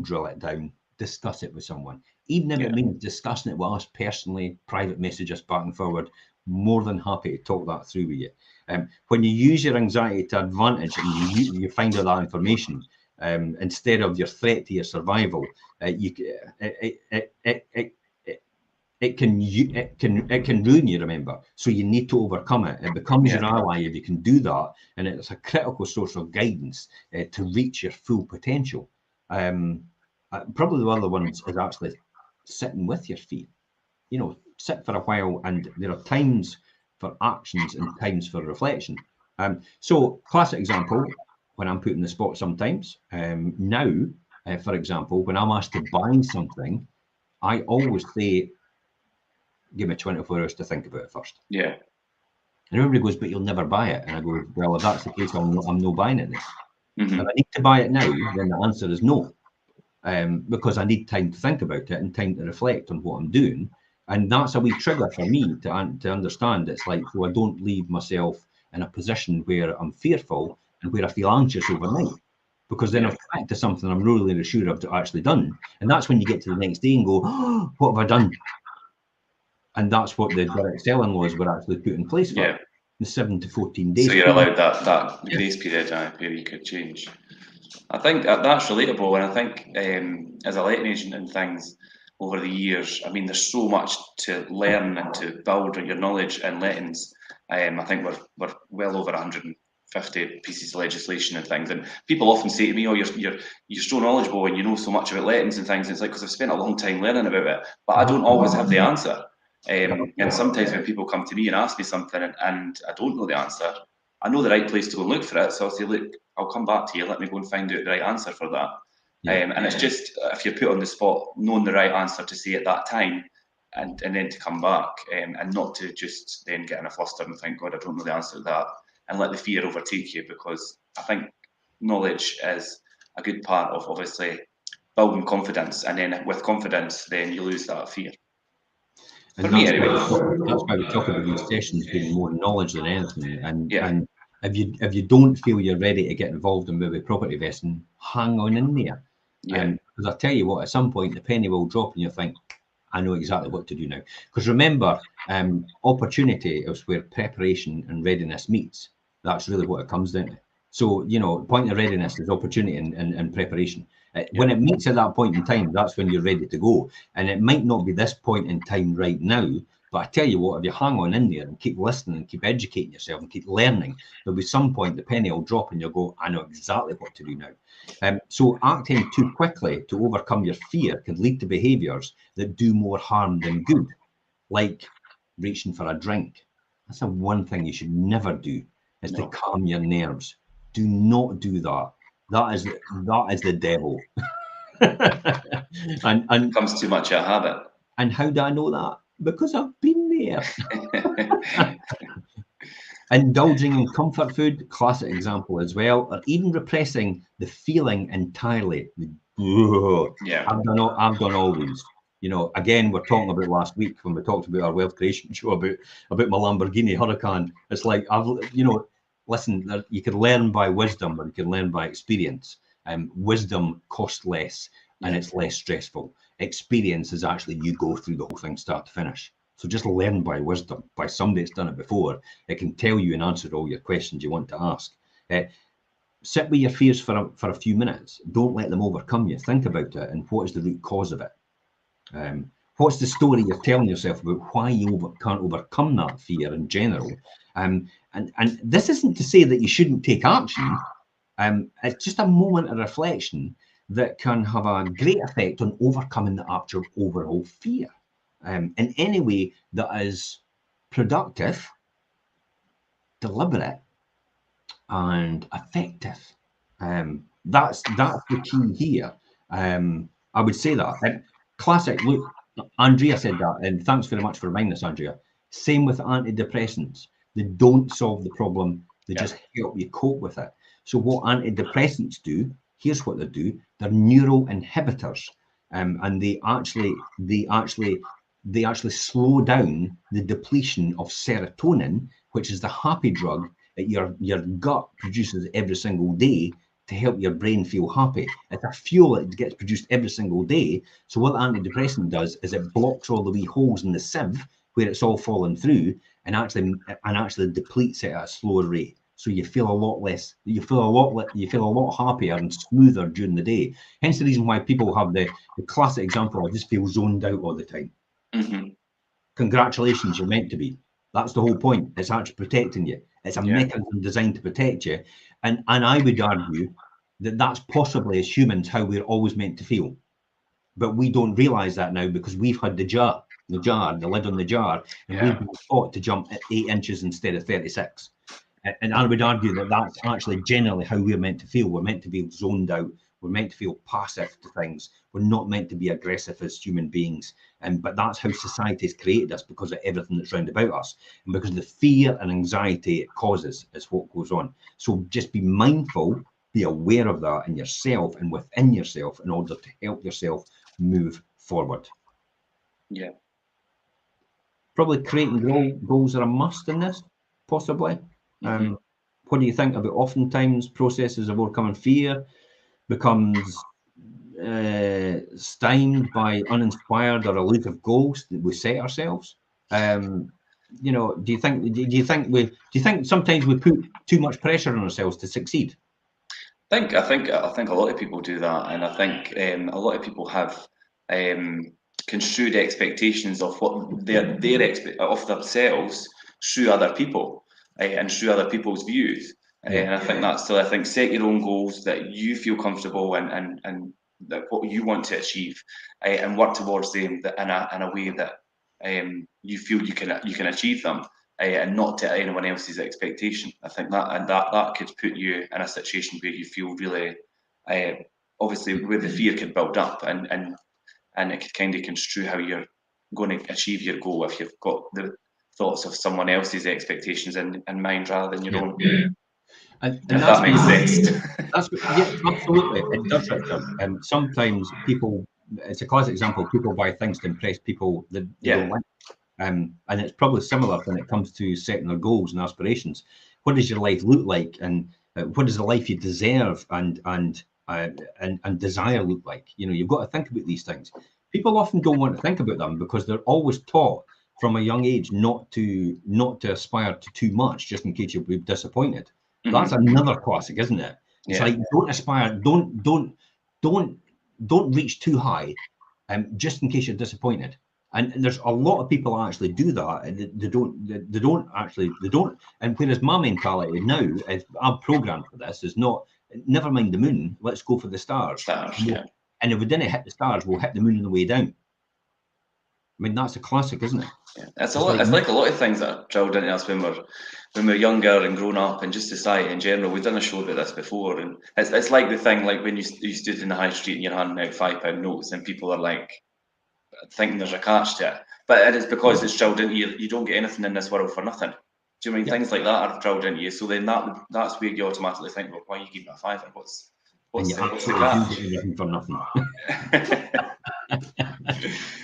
drill it down. Discuss it with someone, even if it means discussing it with us personally. Private message us back and forward. More than happy to talk that through with you. When you use your anxiety to advantage and you find out that information, instead of your threat to your survival, it can ruin you, remember. So you need to overcome it. It becomes your ally if you can do that, and it's a critical source of guidance to reach your full potential. Probably the other ones is actually sitting with your fear. You know, sit for a while, and there are times for actions and times for reflection. So classic example, when I'm put in the spot sometimes, now, for example, when I'm asked to buy something, I always say, give me 24 hours to think about it first. Yeah. And everybody goes, but you'll never buy it. And I go, well, if that's the case, I'm no buying it then. Mm-hmm. If I need to buy it now, then the answer is no. Because I need time to think about it and time to reflect on what I'm doing. And that's a wee trigger for me to understand. It's like, so I don't leave myself in a position where I'm fearful and where I feel anxious overnight. Because then I've back to something I'm really sure I've actually done. And that's when you get to the next day and go, oh, what have I done? And that's what the direct selling laws were actually put in place for. The 7 to 14 days. So you're allowed that grace period where you could change. I think that's relatable, and I think as a letting agent and things over the years, I mean, there's so much to learn and to build on your knowledge in lettings. I think we're well over 150 pieces of legislation and things, and people often say to me, "Oh, you're so knowledgeable and you know so much about lettings and things." And it's like, because I've spent a long time learning about it, but I don't always have the answer. And sometimes when people come to me and ask me something and I don't know the answer, I know the right place to go and look for it. So I'll say, look, I'll come back to you. Let me go and find out the right answer for that. And it's just, if you're put on the spot, knowing the right answer to say at that time, and then to come back, and not to just then get in a fluster and think, God, I don't know the answer to that, and let the fear overtake you. Because I think knowledge is a good part of obviously building confidence, and then with confidence, then you lose that fear. And that's why we talk about these sessions being more knowledge than anything. And if you don't feel you're ready to get involved in maybe property investing, hang on in there. Because I tell you what, at some point the penny will drop and you think, I know exactly what to do now. Because remember, opportunity is where preparation and readiness meets. That's really what it comes down to. So, you know, point of readiness is opportunity and preparation. When it meets at that point in time, that's when you're ready to go. And it might not be this point in time right now, but I tell you what, if you hang on in there and keep listening and keep educating yourself and keep learning, there'll be some point the penny will drop and you'll go, I know exactly what to do now. So acting too quickly to overcome your fear can lead to behaviours that do more harm than good, like reaching for a drink. That's the one thing you should never do, is to calm your nerves. Do not do that. That is the devil. and it becomes too much a habit. And how do I know that? Because I've been there. Indulging in comfort food, classic example as well, or even repressing the feeling entirely. Yeah. I've done all these. You know, again, we're talking about last week when we talked about our wealth creation show about my Lamborghini Huracan. It's like listen, you can learn by wisdom, or you can learn by experience. Wisdom costs less and it's less stressful. Experience is actually you go through the whole thing start to finish. So just learn by wisdom, by somebody that's done it before. It can tell you and answer all your questions you want to ask. Sit with your fears for a few minutes. Don't let them overcome you. Think about it and what is the root cause of it. What's the story you're telling yourself about why you can't overcome that fear in general? And this isn't to say that you shouldn't take action. It's just a moment of reflection that can have a great effect on overcoming the actual overall fear. In any way that is productive, deliberate, and effective. That's the key here. I would say that. And classic. Look, Andrea said that, and thanks very much for reminding us, Andrea. Same with antidepressants. They don't solve the problem. They just help you cope with it. So what antidepressants do? Here's what they do. They're neuroinhibitors, and they actually slow down the depletion of serotonin, which is the happy drug that your gut produces every single day to help your brain feel happy. It's a fuel that gets produced every single day. So what the antidepressant does is it blocks all the wee holes in the sieve where it's all fallen through, and actually depletes it at a slower rate. So you feel a lot less, you feel a lot happier and smoother during the day. Hence the reason why people have the classic example, I just feel zoned out all the time. Mm-hmm. Congratulations, you're meant to be. That's the whole point. It's actually protecting you. It's a mechanism designed to protect you. And I would argue that that's possibly, as humans, how we're always meant to feel. But we don't realize that now because we've had the lid on the jar, and we've been taught to jump at 8 inches instead of 36. And I would argue that that's actually generally how we're meant to feel. We're meant to be zoned out. We're meant to feel passive to things. We're not meant to be aggressive as human beings. But that's how society has created us, because of everything that's round about us. And because of the fear and anxiety it causes is what goes on. So just be mindful, be aware of that in yourself and within yourself in order to help yourself move forward. Yeah. Probably creating goals are a must in this, possibly. What do you think about oftentimes processes of overcoming fear becomes stymied by uninspired or elusive goals that we set ourselves? You know, do you think sometimes we put too much pressure on ourselves to succeed? I think a lot of people do that, and I think a lot of people have construed expectations of what their of themselves through other people and through other people's views. And I think that's still. I think set your own goals that you feel comfortable and that what you want to achieve, and work towards them in a way that you feel you can achieve them. And not to anyone else's expectation. I think that could put you in a situation where you feel really, obviously, where the fear could build up, and it could kind of construe how you're going to achieve your goal if you've got the thoughts of someone else's expectations in mind rather than your own. And if that makes sense. Absolutely, it does, Richard. Sometimes people, it's a classic example, people buy things to impress people that they don't like. And it's probably similar when it comes to setting their goals and aspirations. What does your life look like, and what does the life you deserve and desire look like? You know, you've got to think about these things. People often don't want to think about them because they're always taught from a young age not to aspire to too much, just in case you'll be disappointed. That's another classic, isn't it? It's like, don't aspire, don't reach too high, just in case you're disappointed. And there's a lot of people actually do that, and they don't. And whereas my mentality now, I'm programmed for this, is not, never mind the moon, let's go for the stars. And if we didn't hit the stars, we'll hit the moon on the way down. I mean, that's a classic, isn't it? Yeah. It's like a lot of things that are drilled into us when we're younger and grown up, and just society in general. We've done a show about this before, and it's like the thing, like when you stood in the high street and you're handing out £5 notes, and people are like thinking there's a catch to it, but it is because it's drilled into you. You don't get anything in this world for nothing. Do you mean things like that are drilled into you? So then that's where you automatically think, well, why are you giving me a fiver? What's And you the absolutely do catch? get everything for nothing.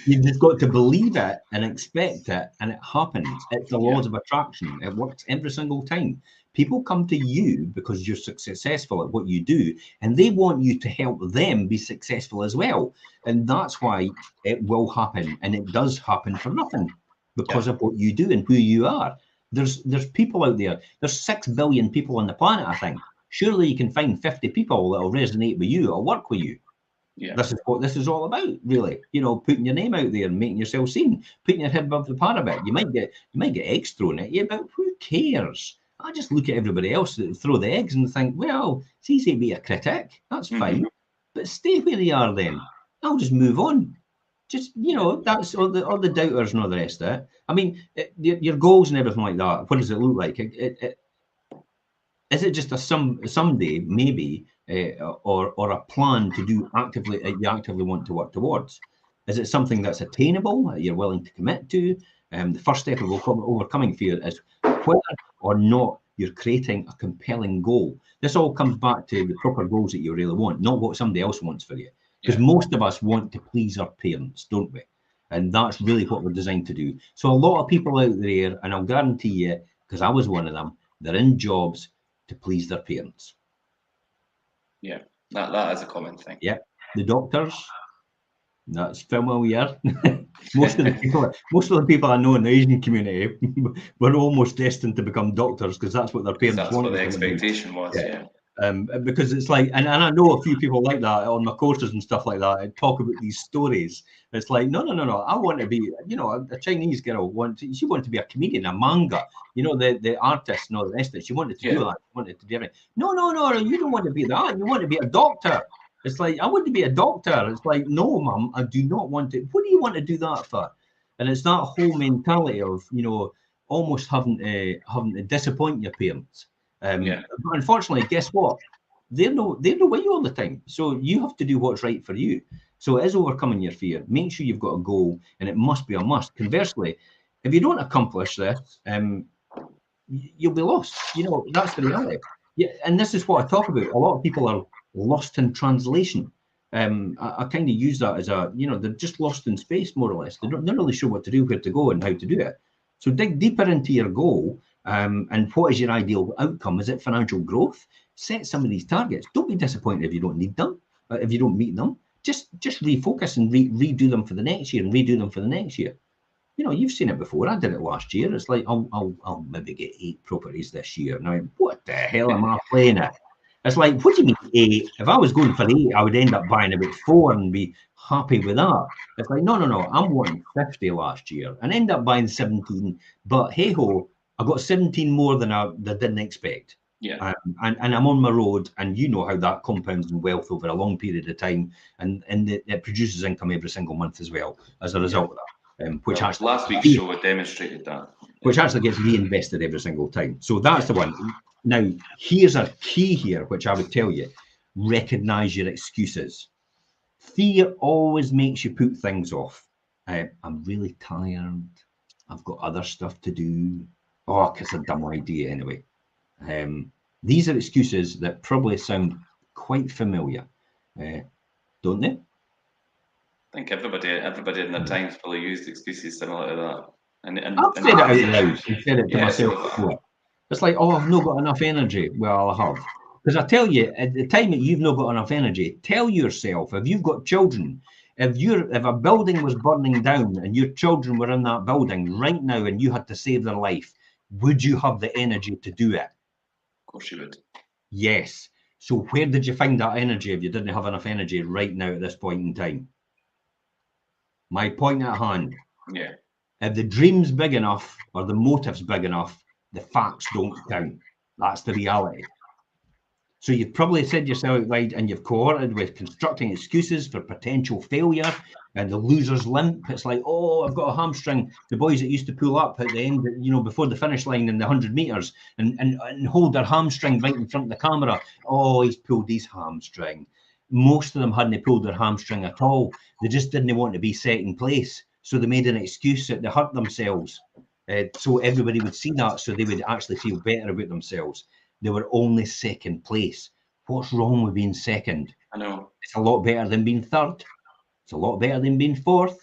You've just got to believe it and expect it, and it happens. It's the laws of attraction. It works every single time. People come to you because you're successful at what you do, and they want you to help them be successful as well. And that's why it will happen, and it does happen for nothing because of what you do and who you are. There's people out there. There's 6 billion people on the planet, I think. Surely you can find 50 people that'll resonate with you or work with you. Yeah. This is what this is all about, really. You know, putting your name out there and making yourself seen, putting your head above the parapet. You might get eggs thrown at you, but who cares? I just look at everybody else that throw the eggs and think, well, it's easy to be a critic. That's fine, but stay where they are. Then I'll just move on. Just, you know, that's all the doubters and all the rest of it. I mean, your goals and everything like that. What does it look like? Is it just a someday maybe, or a plan to do actively you actively want to work towards? Is it something that's attainable that you're willing to commit to? The first step of overcoming fear is whether or not you're creating a compelling goal. This all comes back to the proper goals that you really want, not what somebody else wants for you. Because most of us want to please our parents, don't we? And that's really what we're designed to do. So a lot of people out there, and I'll guarantee you, because I was one of them, they're in jobs to please their parents. Yeah, that is a common thing. Yeah, the doctors, that's familiar. most of the people I know in the Asian community were almost destined to become doctors because that's what their parents wanted. That's what the expectation was. Yeah. Because it's like, and I know a few people like that on my courses and stuff like that, and talk about these stories. It's like, no. I want to be, you know, a Chinese girl she wanted to be a comedian, a manga, you know, the artist and all the rest of it. She wanted to do that. She wanted to do everything. No, you don't want to be that. You want to be a doctor. It's like, I want to be a doctor. It's like, no, mum, I do not want to. What do you want to do that for? And it's that whole mentality of, you know, almost having to disappoint your parents. But unfortunately, guess what? They're no with you all the time. So you have to do what's right for you. So it is overcoming your fear. Make sure you've got a goal, and it must be a must. Conversely, if you don't accomplish this, you'll be lost. You know, that's the reality. Yeah, and this is what I talk about. A lot of people are lost in translation. I kind of use that as a, you know, they're just lost in space, more or less. They're not really sure what to do, where to go, and how to do it. So dig deeper into your goal. And what is your ideal outcome? Is it financial growth? Set some of these targets. Don't be disappointed if you don't need them, if you don't meet them. Just refocus and redo them for the next year and redo them for the next year. You know, you've seen it before. I did it last year. It's like, I'll maybe get 8 properties this year. Now, what the hell am I playing at? It's like, what do you mean 8? If I was going for 8, I would end up buying about 4 and be happy with that. It's like, no. I'm wanting 50 last year and end up buying 17. But hey ho, I got 17 more than I didn't expect. Yeah. And I'm on my road, and you know how that compounds in wealth over a long period of time, and it produces income every single month as well as a result of that. Which actually last week's show demonstrated that. Which actually gets reinvested every single time. So that's the one. Now, here's a key here, which I would tell you: recognize your excuses. Fear always makes you put things off. I'm really tired. I've got other stuff to do. Oh, it's a dumb idea anyway. These are excuses that probably sound quite familiar, don't they? I think everybody in their times probably used excuses similar to that. I've said it out loud and said it to myself before. It's like, oh, I've not got enough energy. Well, I have. Because I tell you, at the time that you've not got enough energy, tell yourself, if you've got children, if a building was burning down and your children were in that building right now and you had to save their life, would you have the energy to do it? Of course you would. Yes. So where did you find that energy if you didn't have enough energy right now at this point in time? My point at hand. Yeah. If the dream's big enough or the motive's big enough, the facts don't count. That's the reality. So you've probably said yourself out loud, and you've cohorted with constructing excuses for potential failure and the loser's limp. It's like, oh, I've got a hamstring. The boys that used to pull up at the end, you know, before the finish line in the 100 meters and hold their hamstring right in front of the camera. Oh, he's pulled his hamstring. Most of them hadn't pulled their hamstring at all. They just didn't want to be set in place. So they made an excuse that they hurt themselves. so everybody would see that, so they would actually feel better about themselves. They were only second place. What's wrong with being second? I know. It's a lot better than being third. It's a lot better than being fourth,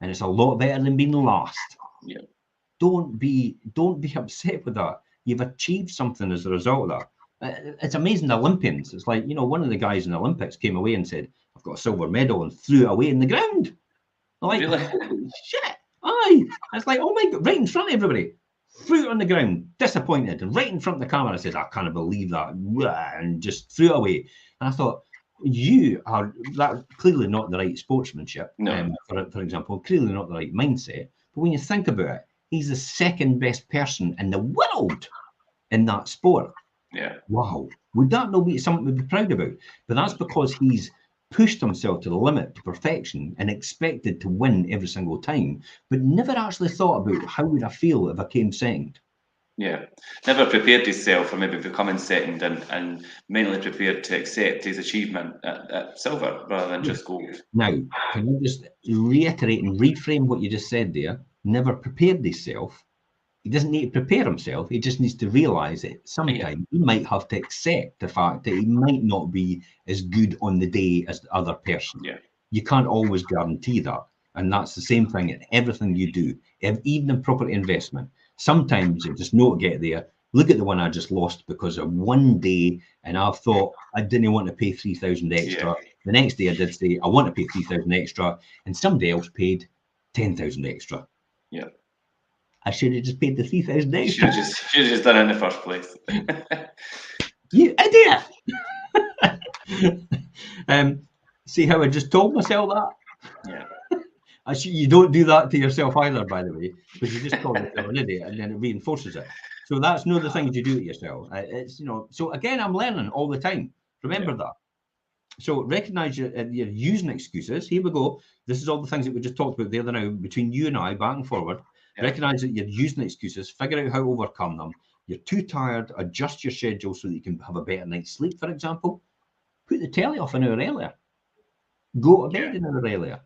and it's a lot better than being last. Yeah. Don't be upset with that. You've achieved something as a result of that. It's amazing. The Olympians. It's like, you know, one of the guys in the Olympics came away and said, "I've got a silver medal," and threw it away in the ground. I'm like, Really? holy shit! Aye. It's like, oh my god, right in front of everybody. Threw it on the ground, disappointed, and right in front of the camera, I said, "I can't believe that," and just threw it away. And I thought, you are that clearly not the right sportsmanship. No. For example, clearly not the right mindset. But when you think about it, he's the second best person in the world in that sport. Yeah. Wow, would that not be something to be proud about? But that's because he's pushed himself to the limit, to perfection, and expected to win every single time, but never actually thought about how would I feel if I came second. Yeah. Never prepared himself for maybe becoming second, and mentally prepared to accept his achievement at silver rather than just gold. Now, can you just reiterate and reframe what you just said there? Never prepared himself. He doesn't need to prepare himself. He just needs to realise that sometimes he might have to accept the fact that he might not be as good on the day as the other person. Yeah. You can't always guarantee that. And that's the same thing in everything you do, even in property investment. Sometimes you just not get there. Look at the one I just lost because of one day, and I thought I didn't want to pay 3,000 extra. Yeah. The next day I did say I want to pay 3,000 extra, and somebody else paid 10,000 extra. Yeah. I should have just paid the 3,000 Should extra. have just done it in the first place. You idiot! See how I just told myself that? Yeah. You don't do that to yourself either, by the way, because you just call yourself an idiot and then it reinforces it. So that's no the things you do to yourself. It's, you know, so again, I'm learning all the time. Remember that. So recognize you're using excuses. Here we go. This is all the things that we just talked about the other now between you and I, back and forward. Yeah. Recognize that you're using excuses. Figure out how to overcome them. You're too tired. Adjust your schedule so that you can have a better night's sleep, for example. Put the telly off an hour earlier. Go to bed an hour earlier.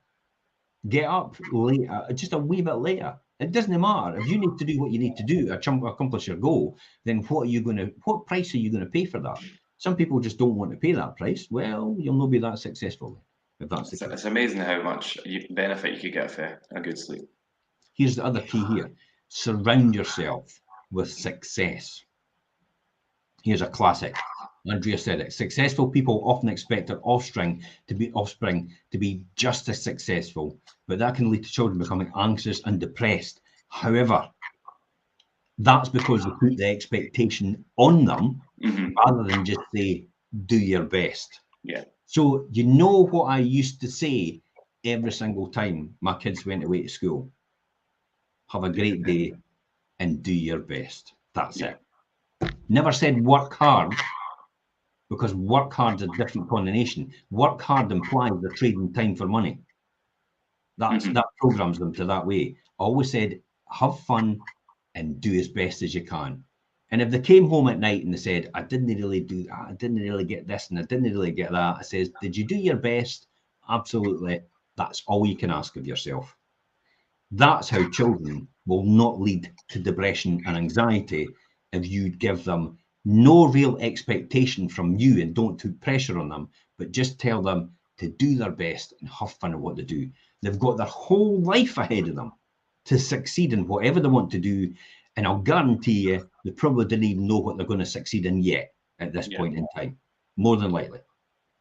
Get up later, just a wee bit later. It doesn't matter. If you need to do what you need to do to accomplish your goal, then what price are you going to pay for that? Some people just don't want to pay that price. Well, you'll not be that successful if that's the case. It's amazing how much benefit you could get for a good sleep. Here's the other key here. Surround yourself with success. Here's a classic. Andrea said it. Successful people often expect their offspring to be just as successful, but that can lead to children becoming anxious and depressed. However, that's because they put the expectation on them rather than just say, do your best. Yeah. So you know what I used to say every single time my kids went away to school? Have a great day and do your best. That's it. Never said work hard, because work hard is a different connotation. Work hard implies they're trading time for money. That programs them to that way. I always said, have fun and do as best as you can. And if they came home at night and they said, I didn't really do that, I didn't really get this and I didn't really get that, I says, did you do your best? Absolutely. That's all you can ask of yourself. That's how children will not lead to depression and anxiety if you give them no real expectation from you and don't put pressure on them, but just tell them to do their best and have fun at what they do. They've got their whole life ahead of them to succeed in whatever they want to do. And I'll guarantee you, they probably didn't even know what they're going to succeed in yet at this point in time. More than likely.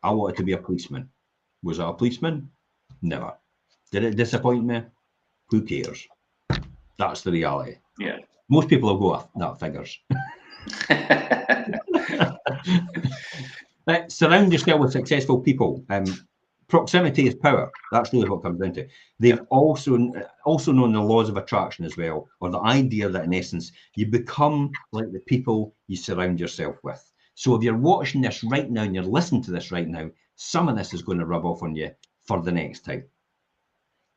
I wanted to be a policeman. Was I a policeman? Never. Did it disappoint me? Who cares? That's the reality. Yeah. Most people will go, that figures. Surround yourself with successful people. Proximity is power. That's really what it comes down to. They've also known the laws of attraction as well, or the idea that in essence, you become like the people you surround yourself with. So if you're watching this right now and you're listening to this right now, some of this is going to rub off on you for the next time.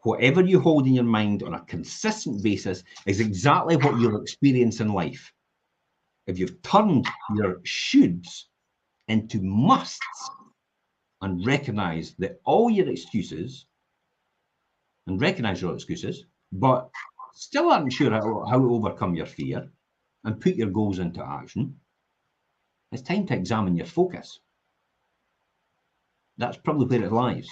Whatever you hold in your mind on a consistent basis is exactly what you'll experience in life. If you've turned your shoulds into musts and recognize that all your excuses, but still aren't sure how to overcome your fear and put your goals into action, it's time to examine your focus. That's probably where it lies.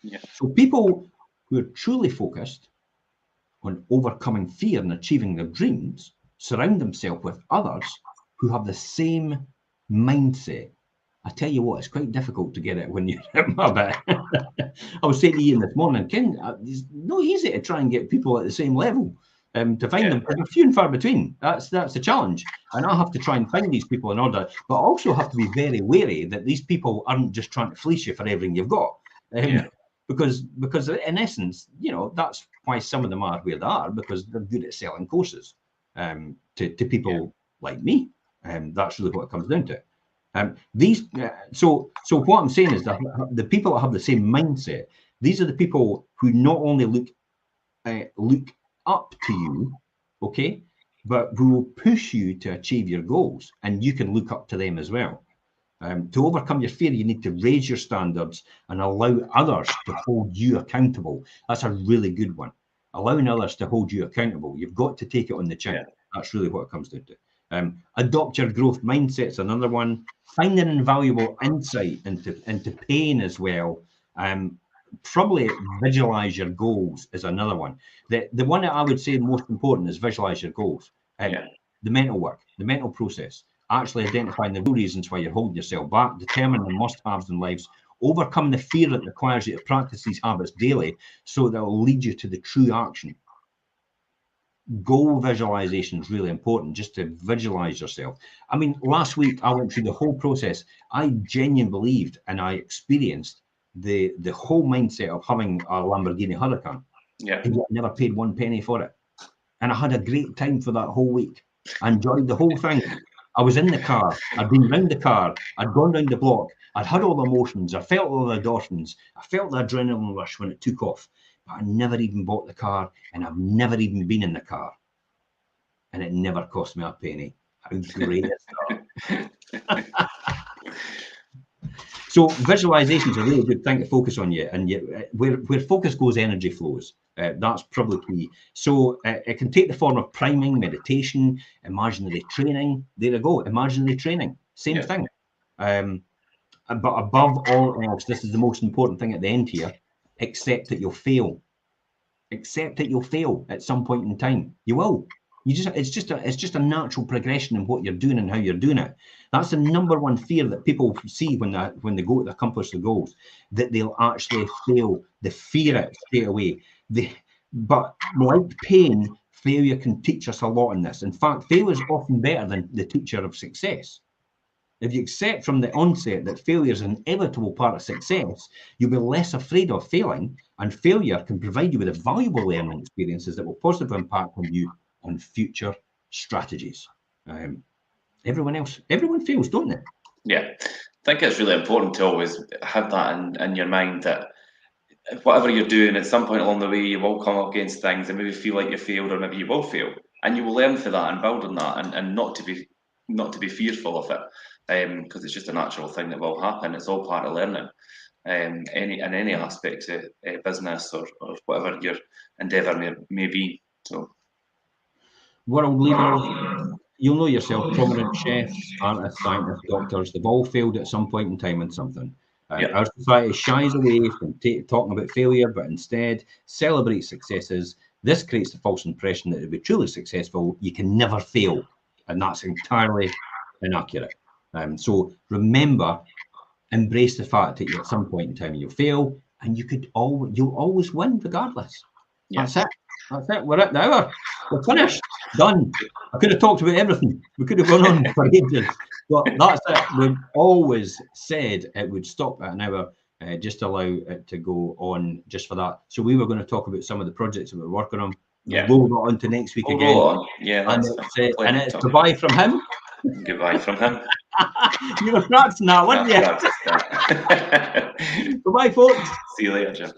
Yeah. So people who are truly focused on overcoming fear and achieving their dreams surround themselves with others who have the same mindset. I tell you what, it's quite difficult to get it when you're a bit. I was saying to Ian this morning, Ken, it's not easy to try and get people at the same level. To find them, they're few and far between. That's the challenge, and I have to try and find these people in order. But I also have to be very wary that these people aren't just trying to fleece you for everything you've got. Because in essence, you know, that's why some of them are where they are, because they're good at selling courses to people like me. That's really what it comes down to. So what I'm saying is that the people that have the same mindset, these are the people who not only look up to you, okay, but who will push you to achieve your goals, and you can look up to them as well. To overcome your fear, you need to raise your standards and allow others to hold you accountable. That's a really good one. Allowing others to hold you accountable. You've got to take it on the chin. Yeah. That's really what it comes down to. Adopt your growth mindset's another one. Find an invaluable insight into pain as well. Probably visualize your goals is another one. The one that I would say most important is visualize your goals. The mental work, the mental process. Actually identifying the real reasons why you're holding yourself back, determine the must-haves in life, overcome the fear that requires you to practice these habits daily so that will lead you to the true action. Goal visualization is really important, just to visualize yourself. I mean, last week I went through the whole process. I genuinely believed and I experienced the whole mindset of having a Lamborghini Huracan. And yet I never paid 1 penny for it. And I had a great time for that whole week. I enjoyed the whole thing. I was in the car, I'd been round the car, I'd gone round the block, I'd had all the emotions, I felt all the endorphins, I felt the adrenaline rush when it took off, but I never even bought the car, and I've never even been in the car. And it never cost me a penny. How great is that? So visualization is a really good thing to focus on, and where focus goes, energy flows. That's probably key. So it can take the form of priming, meditation, imaginary training. There you go, imaginary training, same thing. But above all else, this is the most important thing at the end here: accept that you'll fail. Accept that you'll fail at some point in time. You will. It's just a natural progression in what you're doing and how you're doing it. That's the number one fear that people see when they go to accomplish the goals, that they'll actually fail. They fear it straight away. But like pain, failure can teach us a lot in this. In fact, failure is often better than the teacher of success. If you accept from the onset that failure is an inevitable part of success, you'll be less afraid of failing, and failure can provide you with valuable learning experiences that will positively impact on you on future strategies. Everyone fails, don't they? Yeah, I think it's really important to always have that in your mind, that whatever you're doing, at some point along the way, you will come up against things and maybe feel like you failed, or maybe you will fail, and you will learn for that and build on that, and not to be fearful of it, because it's just a natural thing that will happen. It's all part of learning. In any aspect of business or whatever your endeavour may be. So. World leaders, you'll know yourself, prominent chefs, artists, scientists, doctors, they've all failed at some point in time in something. Our society shies away from talking about failure, but instead celebrates successes. This creates the false impression that to be truly successful, you can never fail, and that's entirely inaccurate. So remember, embrace the fact that at some point in time you'll fail, and you'll always win regardless. That's it. That's it. We're at the hour. We're finished. Done. I could have talked about everything. We could have gone on for ages. But that's it. We've always said it would stop at an hour, just allow it to go on just for that. So we were going to talk about some of the projects that we're working on. We'll roll on to next week again. And it's goodbye from him. Goodbye from him. You were practicing that, weren't you? Goodbye, folks. See you later, Jim.